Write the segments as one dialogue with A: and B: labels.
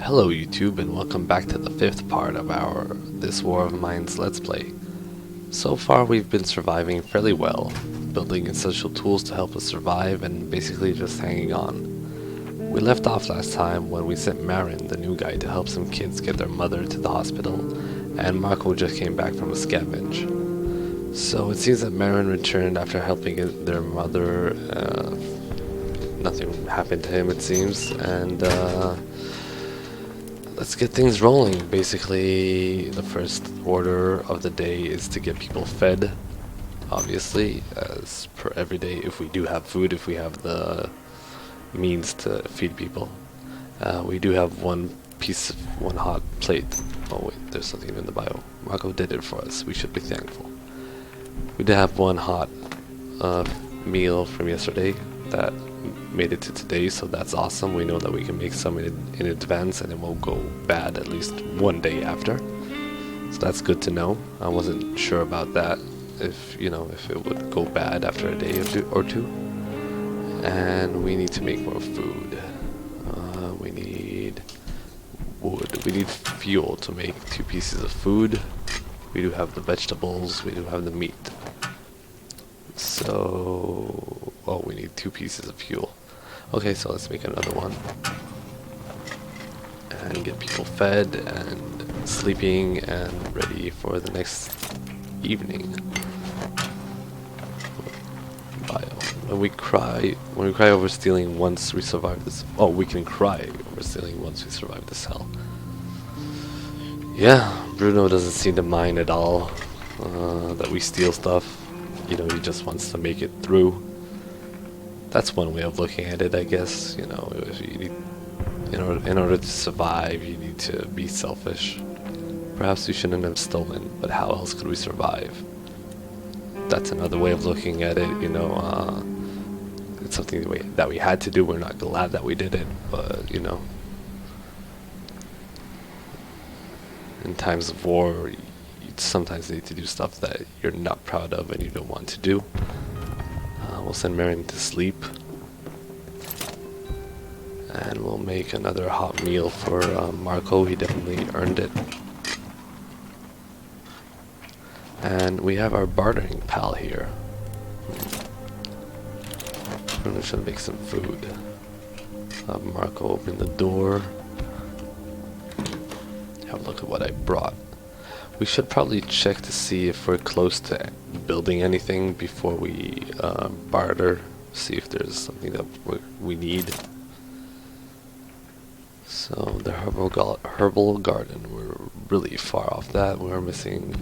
A: Hello YouTube, and welcome back to the fifth part of our This War of Mine's Let's Play. So far we've been surviving fairly well, building essential tools to help us survive and basically just hanging on. We left off last time when we sent Marin, the new guy, to help some kids get their mother to the hospital, and Marco just came back from a scavenge. So it seems that Marin returned after helping their mother. Nothing happened to him, it seems, and let's get things rolling. Basically, the first order of the day is to get people fed, obviously, as per every day, if we do have food, if we have the means to feed people. We do have one hot plate. Oh wait, there's something in the bio. Marco did it for us, we should be thankful. We did have one hot meal from yesterday that made it to today, so that's awesome. We know that we can make some in advance and it won't go bad at least one day after, so that's good to know. I wasn't sure about that, if it would go bad after a day or two. And we need to make more food. We need wood. We need fuel to make 2 pieces of food. We do have the vegetables, we do have the meat. So, oh, we need 2 pieces of fuel. Okay, so let's make another one. And get people fed and sleeping and ready for the next evening. Bio. When we cry over stealing once we survive this. Oh, we can cry over stealing once we survive this hell. Yeah, Bruno doesn't seem to mind at all that we steal stuff. He just wants to make it through. That's one way of looking at it, I guess. If you need, in order to survive, you need to be selfish. Perhaps we shouldn't have stolen, but how else could we survive? That's another way of looking at it. It's something that we had to do. We're not glad that we did it, but in times of war, you sometimes need to do stuff that you're not proud of and you don't want to do. We'll send Marin to sleep, and we'll make another hot meal for Marco. He definitely earned it. And we have our bartering pal here. We're gonna try to make some food. Marco open the door. Have a look at what I brought. We should probably check to see if we're close to building anything before we barter, see if there's something that we need. So the herbal garden, we're really far off that. We're missing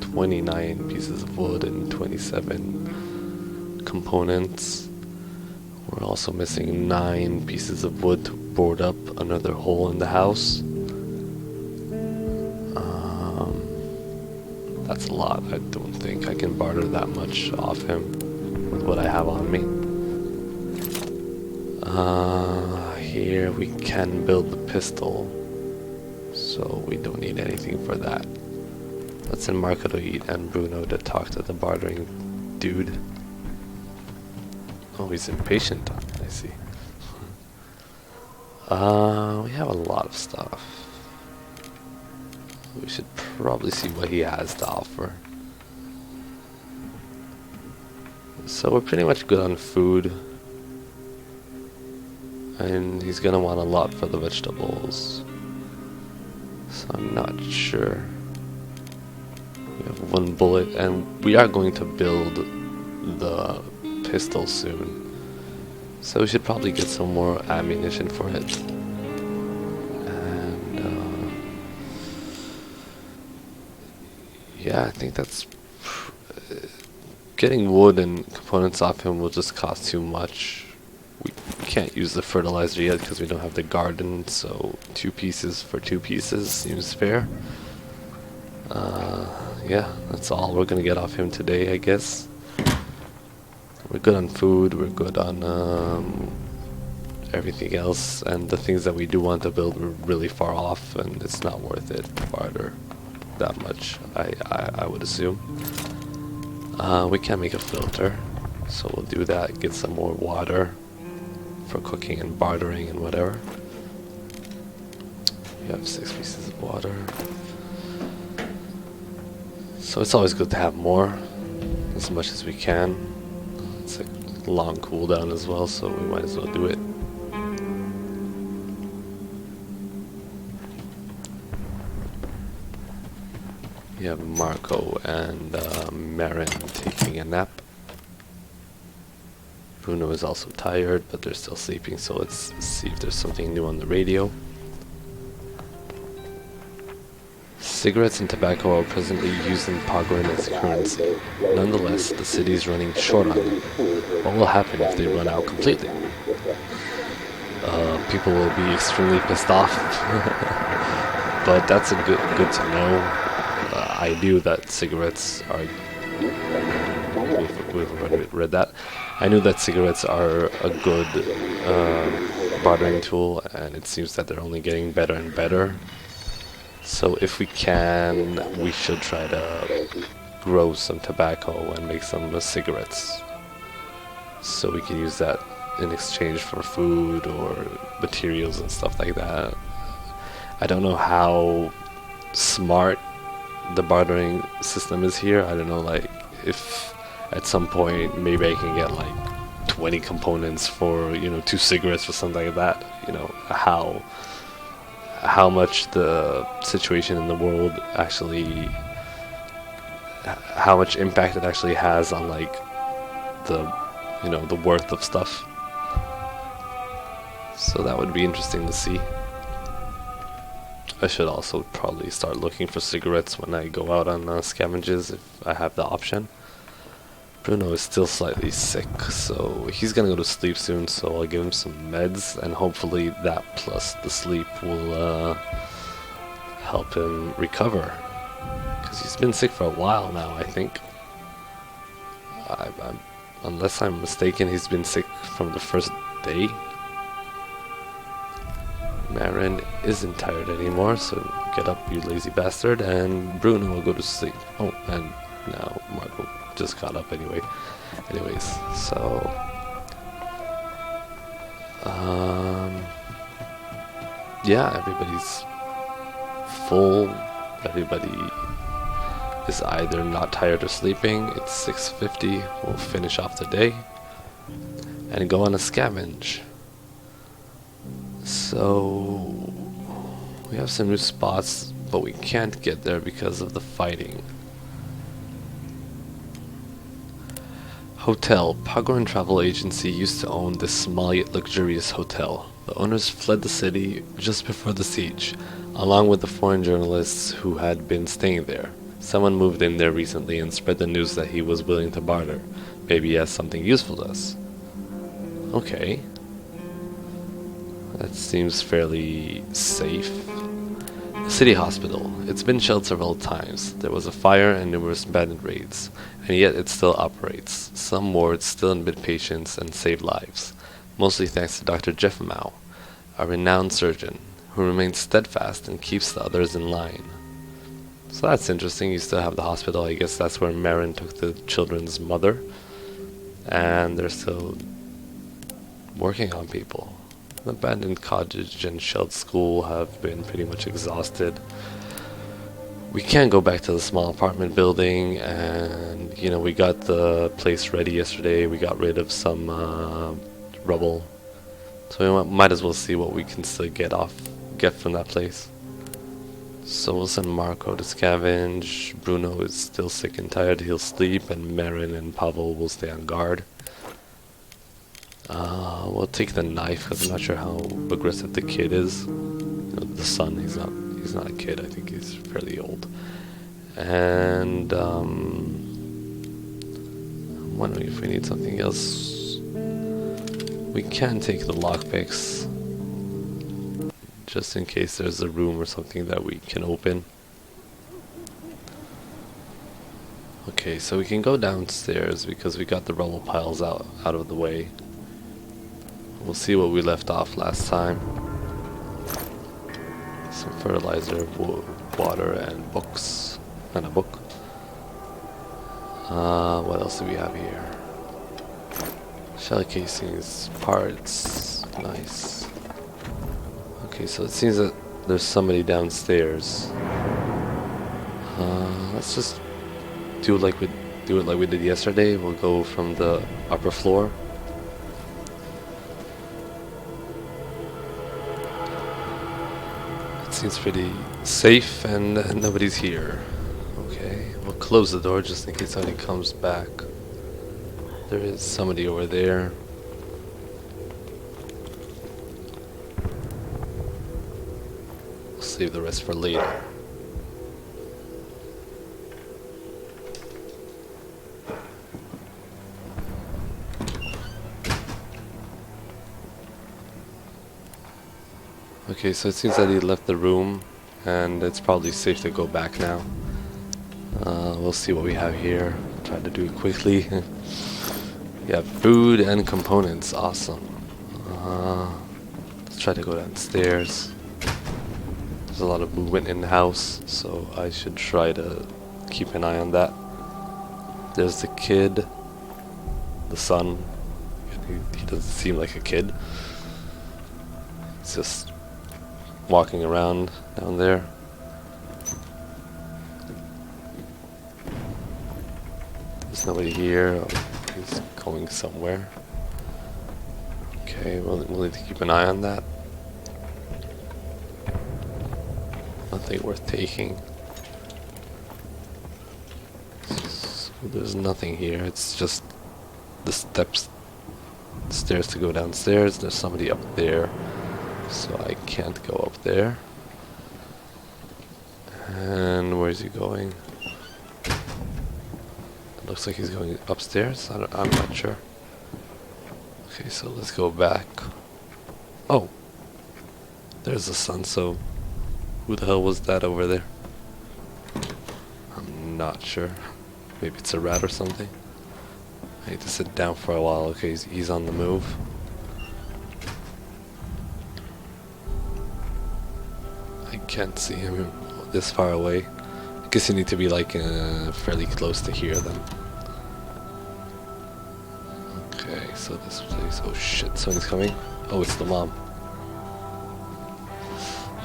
A: 29 pieces of wood and 27 components. We're also missing 9 pieces of wood to board up another hole in the house. That's a lot. I don't think I can barter that much off him with what I have on me. Here we can build the pistol, so we don't need anything for that. Let's send Marco to eat and Bruno to talk to the bartering dude. Oh, he's impatient, I see. We have a lot of stuff. We should probably see what he has to offer. So we're pretty much good on food. And he's gonna want a lot for the vegetables. So I'm not sure. We have 1 bullet, and we are going to build the pistol soon. So we should probably get some more ammunition for it. Yeah, I think that's... getting wood and components off him will just cost too much. We can't use the fertilizer yet because we don't have the garden, so 2 pieces for 2 pieces seems fair. Yeah, that's all we're gonna get off him today, I guess. We're good on food, we're good on everything else, and the things that we do want to build we're really far off, and it's not worth it to barter that much, I would assume. We can make a filter, so we'll do that, get some more water for cooking and bartering and whatever. We have 6 pieces of water. So it's always good to have more, as much as we can. It's a long cooldown as well, so we might as well do it. We have Marco and Marin taking a nap. Bruno is also tired, but they're still sleeping, so let's see if there's something new on the radio. Cigarettes and tobacco are presently used in Pogren as currency. Nonetheless, the city is running short on them. What will happen if they run out completely? People will be extremely pissed off. But that's good to know. I knew that cigarettes are... We've already read that. I knew that cigarettes are a good bartering tool, and it seems that they're only getting better and better. So if we can, we should try to grow some tobacco and make some cigarettes. So we can use that in exchange for food or materials and stuff like that. I don't know how smart the bartering system is here. I don't know, like, if at some point maybe I can get like 20 components for, you know, 2 cigarettes or something like that. You know, how much the situation in the world actually, how much impact it actually has on like the, you know, the worth of stuff. So that would be interesting to see. I should also probably start looking for cigarettes when I go out on scavenges if I have the option. Bruno is still slightly sick, so he's gonna go to sleep soon, so I'll give him some meds, and hopefully that plus the sleep will help him recover. Because he's been sick for a while now, I think. Unless I'm mistaken, he's been sick from the first day. Marin isn't tired anymore, so get up, you lazy bastard, and Bruno will go to sleep. Oh, and now Marco just got up anyway. Anyways, so yeah, everybody's full. Everybody is either not tired or sleeping. It's 6:50. We'll finish off the day and go on a scavenge. So we have some new spots, but we can't get there because of the fighting. Hotel. Pogren Travel Agency used to own this small yet luxurious hotel. The owners fled the city just before the siege, along with the foreign journalists who had been staying there. Someone moved in there recently and spread the news that he was willing to barter. Maybe he has something useful to us. Okay. That seems fairly safe. The city hospital. It's been shelled several times. There was a fire and numerous bandit raids, and yet it still operates. Some wards still admit patients and save lives, mostly thanks to Dr. Jeff Mao, a renowned surgeon, who remains steadfast and keeps the others in line. So that's interesting. You still have the hospital. I guess that's where Marin took the children's mother, and they're still working on people. The abandoned cottage and shelled school have been pretty much exhausted. We can't go back to the small apartment building, and you know, we got the place ready yesterday. We got rid of some rubble, so we might as well see what we can still get from that place. So we'll send Marco to scavenge. Bruno is still sick and tired. He'll sleep, and Marin and Pavel will stay on guard. We'll take the knife because I'm not sure how aggressive the kid is. You know, the son, he's not a kid. I think he's fairly old. And I'm wondering if we need something else. We can take the lockpicks, just in case there's a room or something that we can open. Okay, so we can go downstairs because we got the rubble piles out of the way. We'll see what we left off last time. Some fertilizer, water, and books. And a book. What else do we have here? Shell casings, parts. Nice. Okay, so it seems that There's somebody downstairs. Let's just do it like we did yesterday. We'll go from the upper floor. It seems pretty safe and nobody's here. Okay, we'll close the door just in case somebody comes back. There is somebody over there. We'll save the rest for later. Okay, so it seems that he left the room, and it's probably safe to go back now. We'll see what we have here. Try to do it quickly. We have food and components. Awesome. Let's try to go downstairs. There's a lot of movement in the house, so I should try to keep an eye on that. There's the kid, the son. He doesn't seem like a kid. He's just walking around down there. There's nobody here. Oh, he's going somewhere. Okay, we'll need to keep an eye on that. Nothing worth taking. So there's nothing here. It's just the stairs to go downstairs. There's somebody up there, so I can't go up there. And where's he going? It looks like he's going upstairs. I'm not sure. Okay, so let's go back. Oh, there's the sun. So who the hell was that over there? I'm not sure. Maybe it's a rat or something. I need to sit down for a while. Okay, he's on the move. I can't see him this far away. I guess you need to be like fairly close to hear them. Okay, so this place. Oh shit, someone's coming. Oh, it's the mom.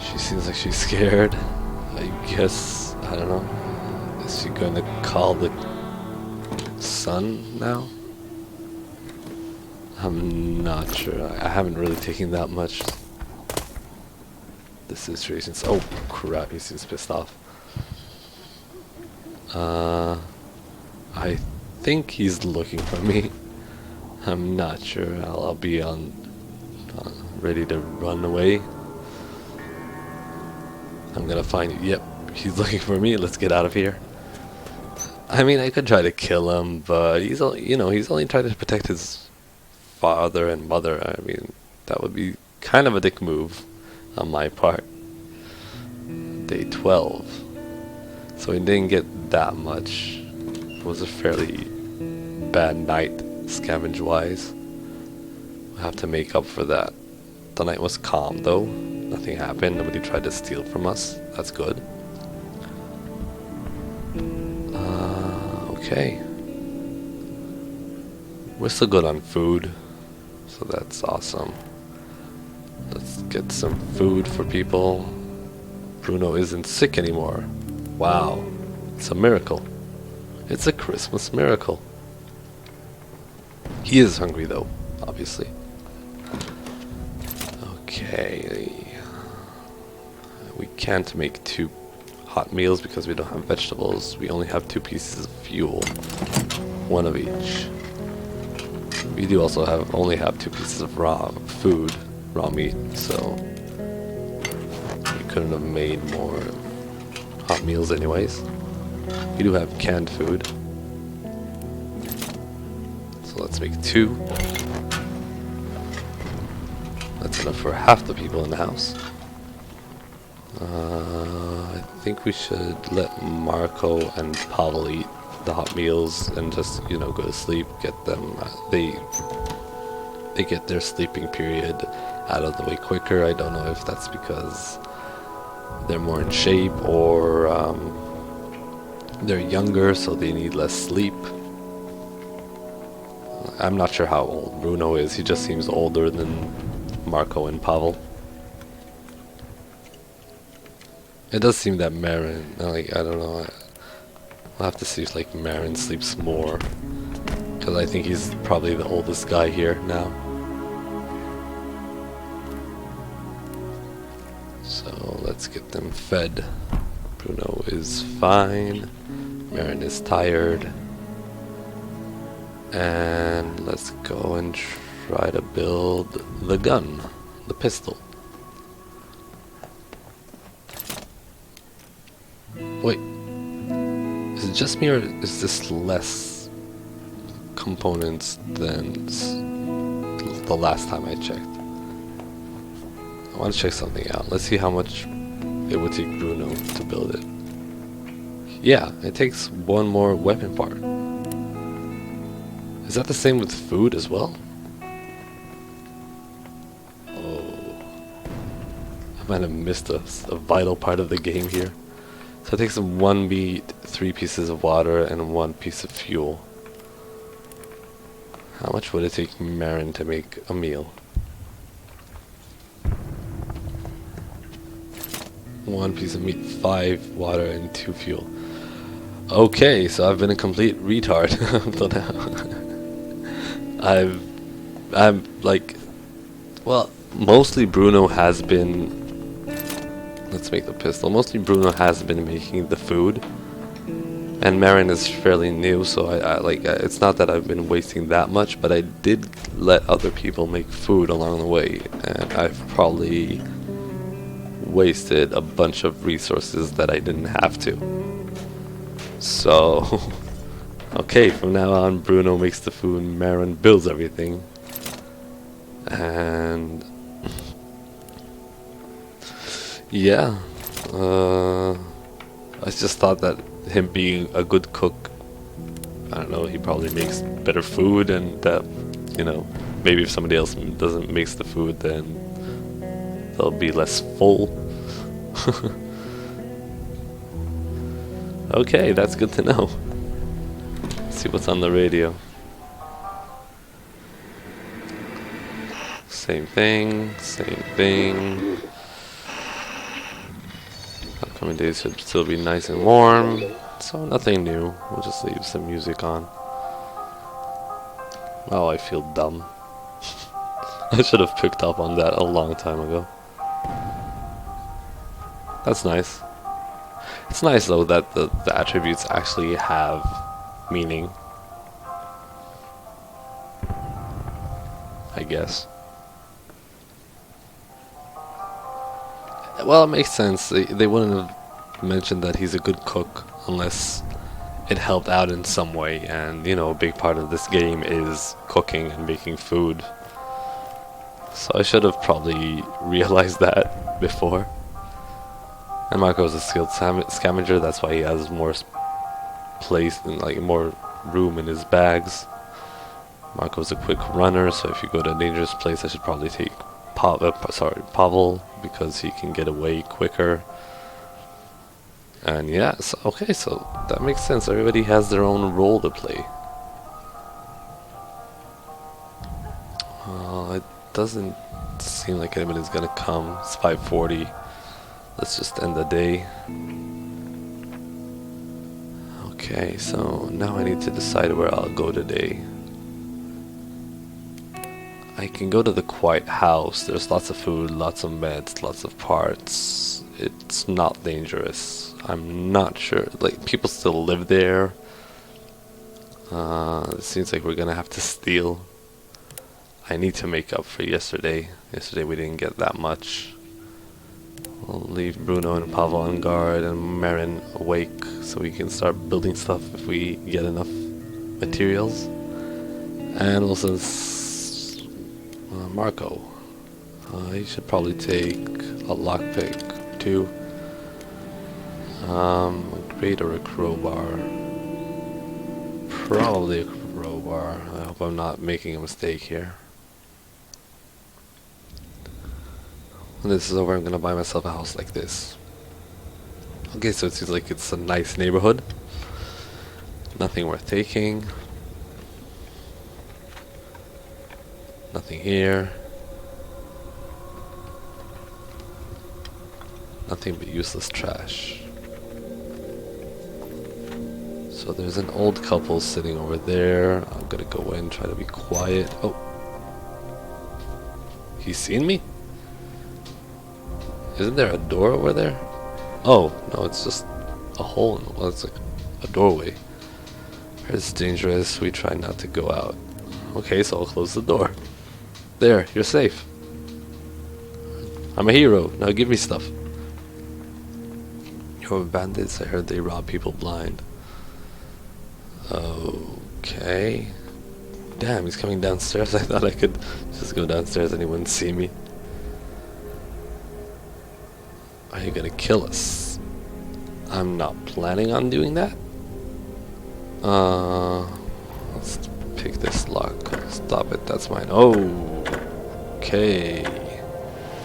A: She seems like she's scared. I guess, I don't know. Is she going to call the son now? I'm not sure. I haven't really taken that much the situations. Oh crap, he seems pissed off. I think he's looking for me. I'm not sure. I'll be on ready to run away. I'm gonna find you. Yep, he's looking for me. Let's get out of here. I mean, I could try to kill him, but he's only trying to protect his father and mother. I mean, that would be kind of a dick move on my part. Day 12. So he didn't get that much. It was a fairly bad night, scavenge wise. We'll have to make up for that. The night was calm though. Nothing happened. Nobody tried to steal from us. That's good. Okay. We're still good on food, so that's awesome. Let's get some food for people. Bruno isn't sick anymore. Wow. It's a miracle. It's a Christmas miracle. He is hungry though, obviously. Okay. We can't make 2 hot meals because we don't have vegetables. We only have 2 pieces of fuel. 1 of each. We do also only have 2 pieces of raw food, raw meat, so we couldn't have made more hot meals anyways. We do have canned food. So let's make 2. That's enough for half the people in the house. I think we should let Marco and Pavel eat the hot meals and just, go to sleep. Get them, they get their sleeping period out of the way quicker. I don't know if that's because they're more in shape or they're younger, so they need less sleep. I'm not sure how old Bruno is. He just seems older than Marco and Pavel. It does seem that Marin, like, I don't know, I'll have to see if, like, Marin sleeps more. Because I think he's probably the oldest guy here now. So, let's get them fed. Bruno is fine. Marin is tired. And let's go and try to build the gun, the pistol. Wait, is it just me or is this less components than the last time I checked? I want to check something out. Let's see how much it would take Bruno to build it. Yeah, it takes one more weapon part. Is that the same with food as well? Oh, I might have missed a vital part of the game here. So it takes 1 meat, 3 pieces of water, and 1 piece of fuel. How much would it take Marin to make a meal? 1 piece of meat, 5 water, and 2 fuel. Okay, so I've been a complete retard until now. I'm like, well, mostly Bruno has been, let's make the pistol, mostly Bruno has been making the food, and Marin is fairly new, so I like, it's not that I've been wasting that much, but I did let other people make food along the way, and I've probably wasted a bunch of resources that I didn't have to. So okay, from now on, Bruno makes the food, Marin builds everything. And yeah, I just thought that him being a good cook, I don't know, he probably makes better food, and that, you know, maybe if somebody else doesn't makes the food, then they'll be less full. Okay, that's good to know. See what's on the radio. Same thing, same thing. Upcoming days should still be nice and warm, so nothing new. We'll just leave some music on. Oh, I feel dumb. I should have picked up on that a long time ago. That's nice. It's nice though that the attributes actually have meaning, I guess. Well, it makes sense. They wouldn't have mentioned that he's a good cook unless it helped out in some way, and you know, a big part of this game is cooking and making food. So I should have probably realized that before. And Marco's a skilled scavenger, that's why he has more place and like more room in his bags. Marco's a quick runner, so if you go to a dangerous place, I should probably take Pavel, because he can get away quicker. And yeah, so, okay, so that makes sense. Everybody has their own role to play. It doesn't seem like anybody's gonna come. It's 5:40. Let's just end the day. Okay, so now I need to decide where I'll go today. I can go to the quiet house. There's lots of food, lots of meds, lots of parts. It's not dangerous. I'm not sure. Like, people still live there. It seems like we're gonna have to steal. I need to make up for yesterday. Yesterday we didn't get that much. We'll leave Bruno and Pavel on guard and Marin awake so we can start building stuff if we get enough materials. And also Marco. He should probably take a lockpick too. A grate or a crowbar. Probably a crowbar. I hope I'm not making a mistake here. When this is over, I'm gonna buy myself a house like this. Okay, so it seems like it's a nice neighborhood. Nothing worth taking. Nothing here. Nothing but useless trash. So there's an old couple sitting over there. I'm gonna go in, try to be quiet. Oh. He's seen me? Isn't there a door over there? Oh, no, it's just a hole in the wall. It's like a doorway. It's dangerous. We try not to go out. Okay, so I'll close the door. There, you're safe. I'm a hero. Now give me stuff. Yo, bandits, I heard they rob people blind. Okay. Damn, he's coming downstairs. I thought I could just go downstairs and he wouldn't see me. Are you gonna kill us? I'm not planning on doing that. Let's pick this lock. Stop it, that's mine. Oh, okay.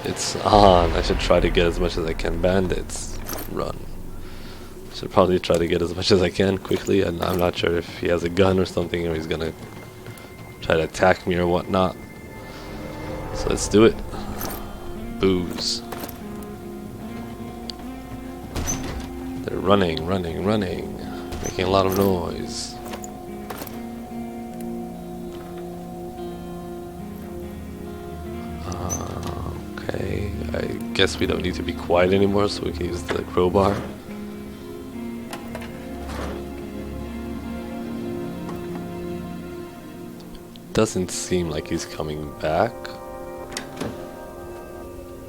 A: It's on. I should try to get as much as I can. Bandits, run. Should probably try to get as much as I can quickly, and I'm not sure if he has a gun or something, or he's gonna try to attack me or whatnot. So let's do it. Booze. They're running, making a lot of noise. Okay, I guess we don't need to be quiet anymore, so we can use the crowbar. Doesn't seem like he's coming back.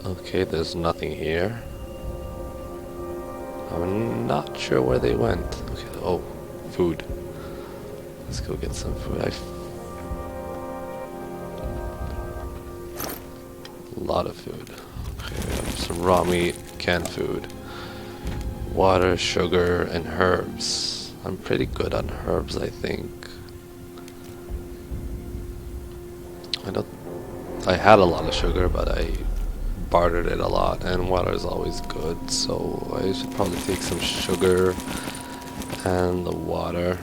A: Okay, there's nothing here. I'm not sure where they went. Okay, oh, food. Let's go get some food. A lot of food. Okay, we have some raw meat, canned food, water, sugar, and herbs. I'm pretty good on herbs, I think. I had a lot of sugar, but I bartered it a lot, and water is always good, so I should probably take some sugar and the water.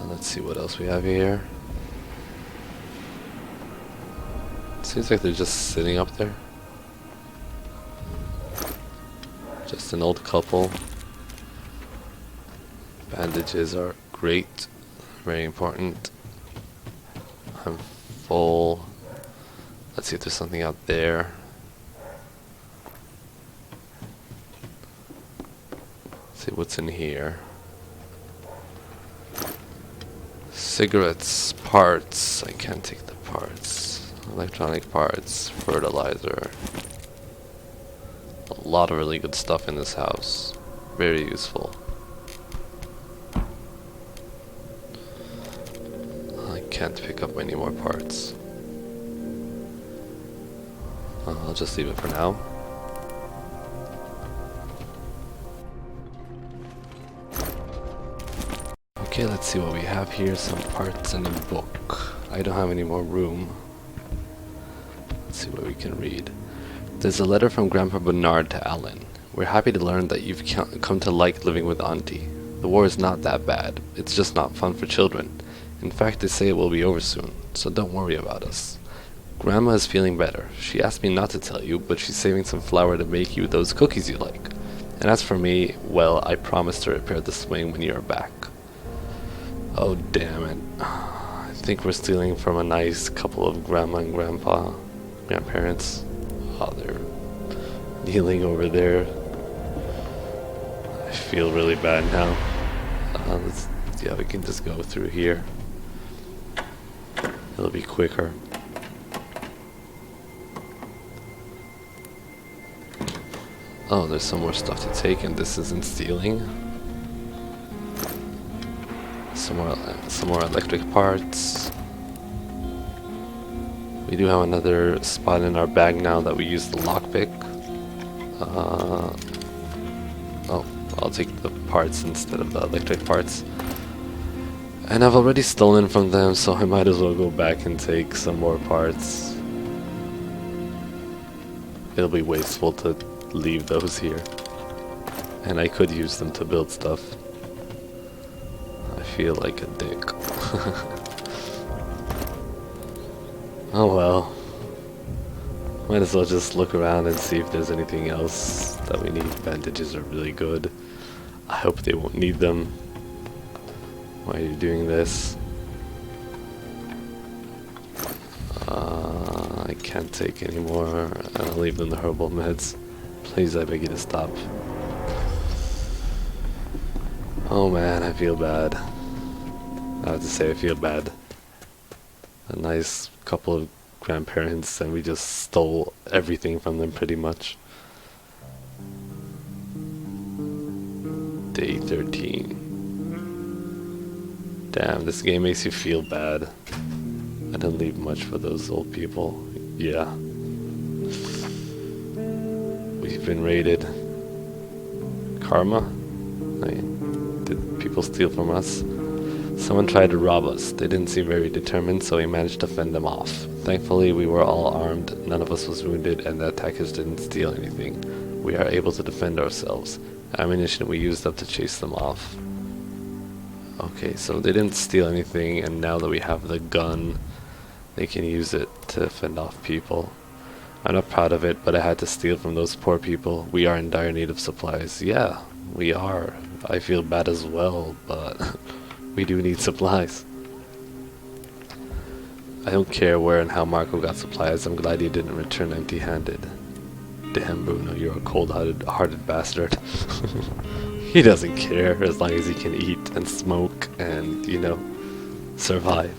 A: Let's see what else we have here. Seems like they're just sitting up there. Just an old couple. Bandages are great, very important. I'm full. Let's see if there's something out there. Let's see what's in here. Cigarettes, parts. I can't take the parts. Electronic parts, fertilizer. A lot of really good stuff in this house. Very useful. I can't pick up any more parts. I'll just leave it for now. Okay, let's see what we have here. Some parts and a book. I don't have any more room. Let's see what we can read. There's a letter from Grandpa Bernard to Alan. We're happy to learn that you've come to like living with Auntie. The war is not that bad. It's just not fun for children. In fact, they say it will be over soon, so don't worry about us. Grandma is feeling better. She asked me not to tell you, but she's saving some flour to make you those cookies you like. And as for me, well, I promised to repair the swing when you're back. Oh, damn it. I think we're stealing from a nice couple of grandma and grandparents. Oh, they're kneeling over there. I feel really bad now. Yeah, we can just go through here. It'll be quicker. Oh, there's some more stuff to take, and this isn't stealing. Some more electric parts. We do have another spot in our bag now that we use the lockpick. Oh, I'll take the parts instead of the electric parts. And I've already stolen from them, so I might as well go back and take some more parts. It'll be wasteful to leave those here. And I could use them to build stuff. I feel like a dick. Oh well. Might as well just look around and see if there's anything else that we need. Bandages are really good. I hope they won't need them. Why are you doing this? I can't take any more. I'll leave them the herbal meds. Please, I beg you to stop. Oh man, I feel bad. I have to say, I feel bad. A nice couple of grandparents, and we just stole everything from them pretty much. Day 13. Damn, this game makes you feel bad. I didn't leave much for those old people. Yeah. We've been raided. Karma? Did people steal from us? Someone tried to rob us. They didn't seem very determined, so we managed to fend them off. Thankfully, we were all armed, none of us was wounded, and the attackers didn't steal anything. We are able to defend ourselves. Ammunition we used up to chase them off. Okay, so they didn't steal anything, and now that we have the gun, they can use it to fend off people. I'm not proud of it, but I had to steal from those poor people. We are in dire need of supplies. Yeah, we are. I feel bad as well, but we do need supplies. I don't care where and how Marco got supplies. I'm glad he didn't return empty-handed. Damn, Bruno, you're a cold-hearted bastard. He doesn't care as long as he can eat and smoke and, you know, survive.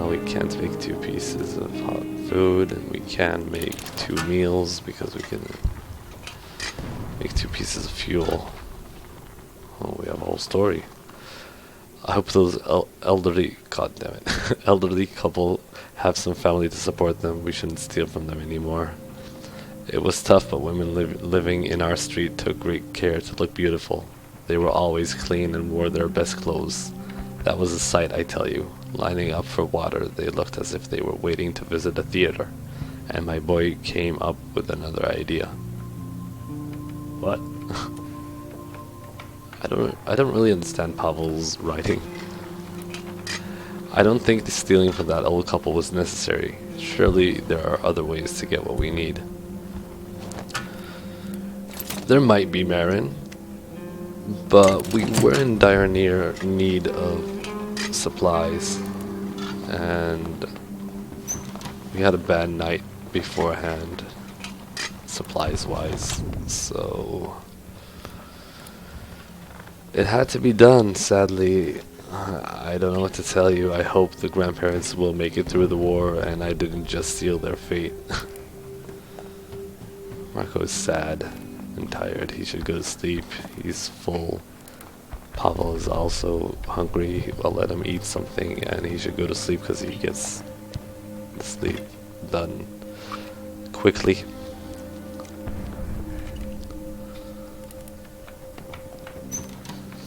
A: We can't make 2 pieces of hot food, and we can make 2 meals because we can make 2 pieces of fuel. Oh, we have a whole story. I hope those elderly, goddammit, elderly couple have some family to support them. We shouldn't steal from them anymore. It was tough, but women living in our street took great care to look beautiful. They were always clean and wore their best clothes. That was a sight, I tell you. Lining up for water, they looked as if they were waiting to visit a theater. And my boy came up with another idea. What? I don't really understand Pavel's writing. I don't think the stealing from that old couple was necessary. Surely there are other ways to get what we need. There might be, Marin, but we were in dire need of supplies, and we had a bad night beforehand, supplies-wise, so it had to be done, sadly. I don't know what to tell you. I hope the grandparents will make it through the war and I didn't just seal their fate. Marco is sad and tired. He should go to sleep. He's full. Pavel is also hungry. I'll let him eat something, and he should go to sleep because he gets sleep done quickly.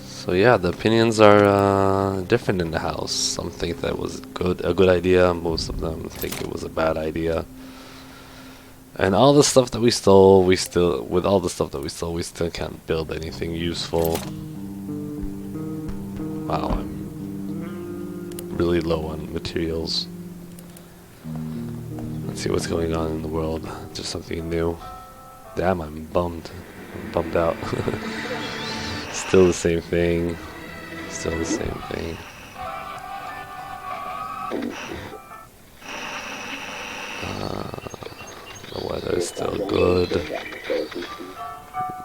A: So yeah, the opinions are different in the house. Some think that was a good idea. Most of them think it was a bad idea. And all the stuff that we stole, we still can't build anything useful. Wow, I'm really low on materials. Let's see what's going on in the world. Just something new. Damn, I'm bummed. I'm bummed out. Still the same thing. Still the same thing. The weather is still good.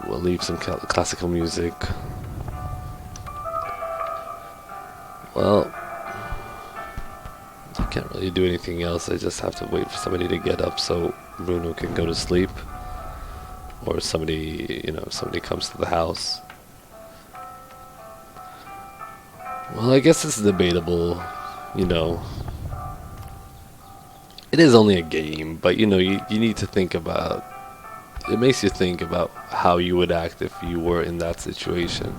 A: We'll leave some classical music. Well, I can't really do anything else. I just have to wait for somebody to get up so Bruno can go to sleep. Or somebody, if somebody comes to the house. Well, I guess it's debatable, It is only a game, but you need to think about, it makes you think about how you would act if you were in that situation.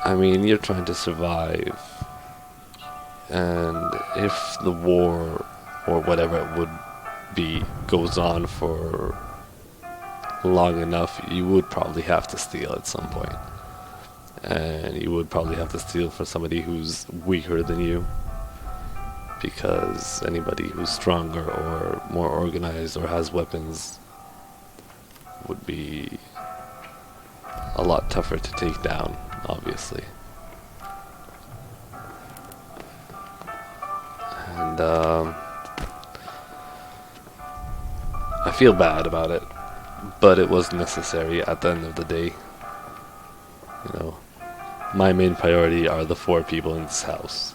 A: I mean, you're trying to survive, and if the war, or whatever it would be, goes on for long enough, you would probably have to steal at some point. And you would probably have to steal from somebody who's weaker than you. because anybody who's stronger or more organized or has weapons would be a lot tougher to take down, obviously. And I feel bad about it, but it was necessary at the end of the day. You know, my main priority are the 4 people in this house,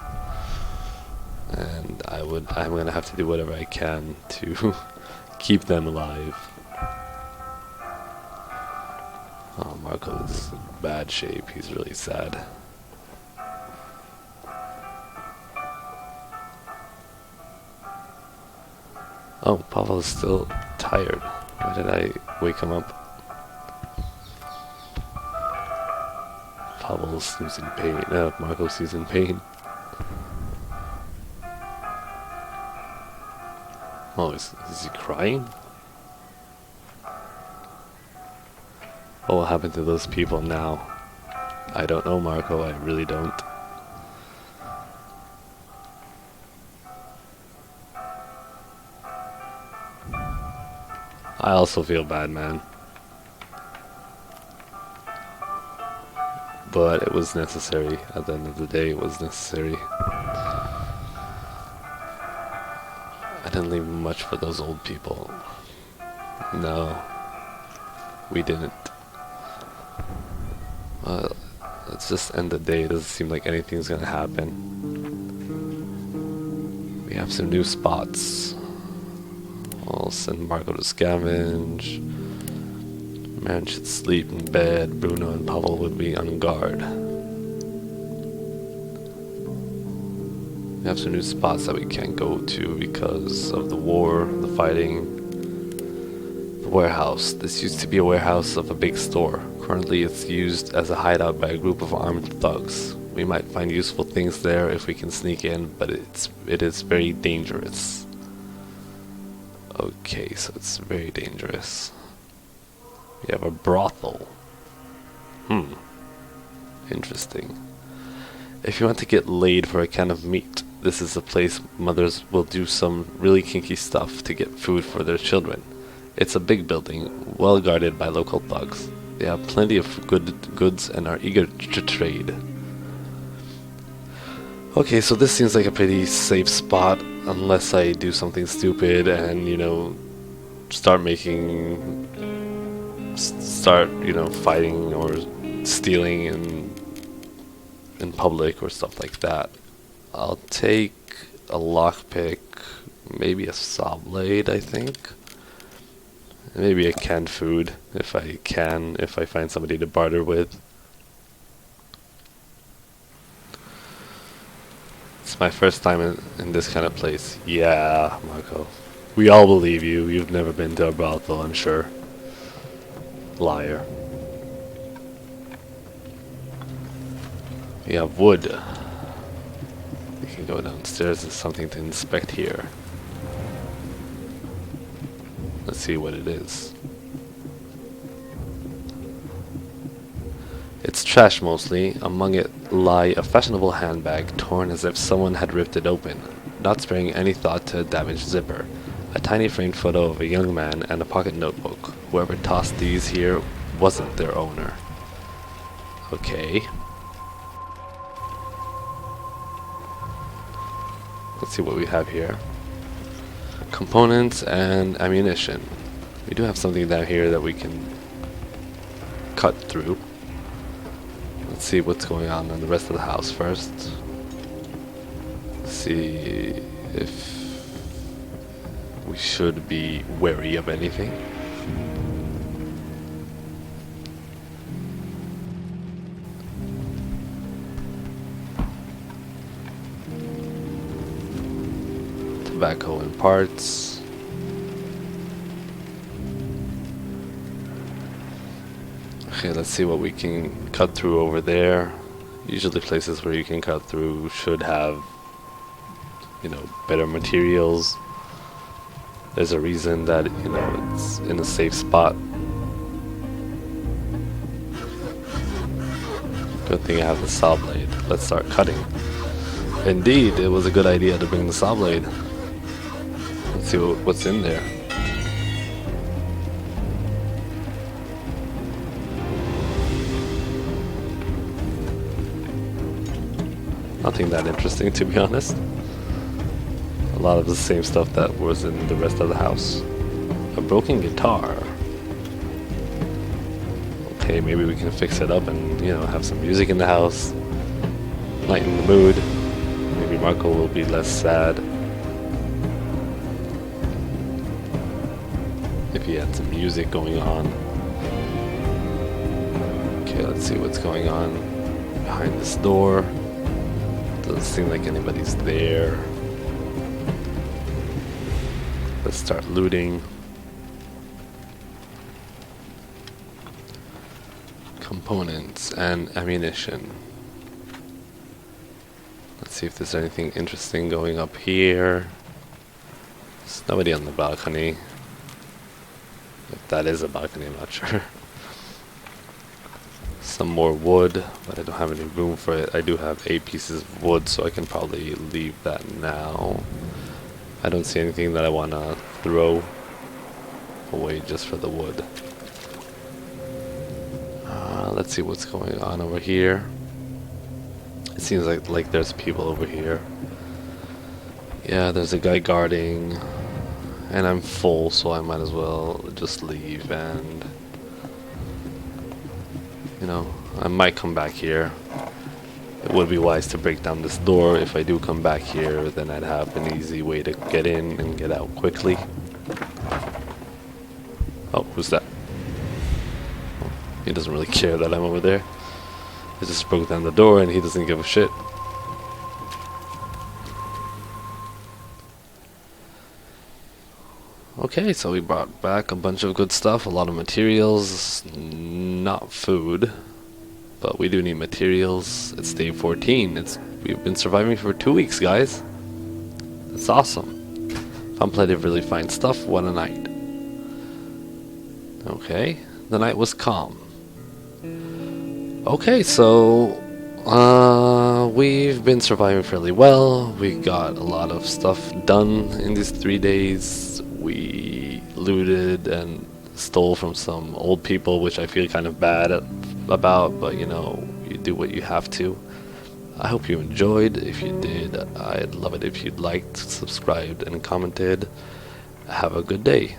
A: and I'm gonna have to do whatever I can to keep them alive. Oh, Marco is in bad shape. He's really sad. Oh, Pavel is still tired. Why did I wake him up? Pavel seems in pain. Marco seems in pain. Oh, is he crying? What will happen to those people now? I don't know, Marco. I really don't. I also feel bad, man. But it was necessary. At the end of the day, it was necessary. I didn't leave much for those old people. No, we didn't. Let's just end the day. It doesn't seem like anything's gonna happen. We have some new spots. I'll send Marco to scavenge. Man should sleep in bed. Bruno and Pavel would be on guard. We have some new spots that we can't go to because of the war, the fighting. The warehouse. This used to be a warehouse of a big store. Currently it's used as a hideout by a group of armed thugs. We might find useful things there if we can sneak in, but it is very dangerous. Okay, so it's very dangerous. We have a brothel. Interesting. If you want to get laid for a can of meat, this is a place mothers will do some really kinky stuff to get food for their children. It's a big building, well guarded by local thugs. They have plenty of good goods and are eager to trade. Okay, so this seems like a pretty safe spot, unless I do something stupid and, you know, start, you know, fighting or stealing in public or stuff like that. I'll take a lockpick, maybe a saw blade, I think. Maybe a canned food, if I find somebody to barter with. It's my first time in this kind of place. Yeah, Marco. We all believe you. You've never been to a brothel, I'm sure. Liar. We have wood. We can go downstairs. There's something to inspect here. Let's see what it is. It's trash mostly. Among it lie a fashionable handbag torn as if someone had ripped it open, not sparing any thought to a damaged zipper, a tiny framed photo of a young man, and a pocket notebook. Whoever tossed these here wasn't their owner. Okay. Let's see what we have here. Components and ammunition. We do have something down here that we can cut through. Let's see what's going on in the rest of the house first. See if we should be wary of anything. Tobacco and parts. Okay, let's see what we can cut through over there. Usually places where you can cut through should have, you know, better materials. There's a reason that, you know, it's in a safe spot. Good thing I have the saw blade. Let's start cutting. Indeed, it was a good idea to bring the saw blade. Let's see what's in there. Nothing that interesting, to be honest. A lot of the same stuff that was in the rest of the house. A broken guitar. Okay, maybe we can fix it up and, you know, have some music in the house. Lighten the mood. Maybe Marco will be less sad if he had some music going on. Okay, let's see what's going on behind this door. Doesn't seem like anybody's there. Let's start looting. Components and ammunition. Let's see if there's anything interesting going up here. There's nobody on the balcony. If that is a balcony, I'm not sure. Some more wood, but I don't have any room for it. I do have 8 pieces of wood, so I can probably leave that now. I don't see anything that I want to throw away just for the wood. Let's see what's going on over here. It seems like there's people over here. Yeah, there's a guy guarding, and I'm full, so I might as well just leave. And you know, I might come back here. It would be wise to break down this door. If I do come back here, then I'd have an easy way to get in and get out quickly. Oh, who's that? Oh, he doesn't really care that I'm over there. I just broke down the door and he doesn't give a shit. Okay, so we brought back a bunch of good stuff, a lot of materials, not food, but we do need materials. It's day 14. We've been surviving for 2 weeks, guys. That's awesome. Found plenty of really fine stuff. What a night. Okay, the night was calm. Okay, so we've been surviving fairly well. We got a lot of stuff done in these 3 days. We looted and stole from some old people, which I feel kind of bad about, but you know, you do what you have to. I hope you enjoyed. If you did, I'd love it if you'd liked, subscribed, and commented. Have a good day.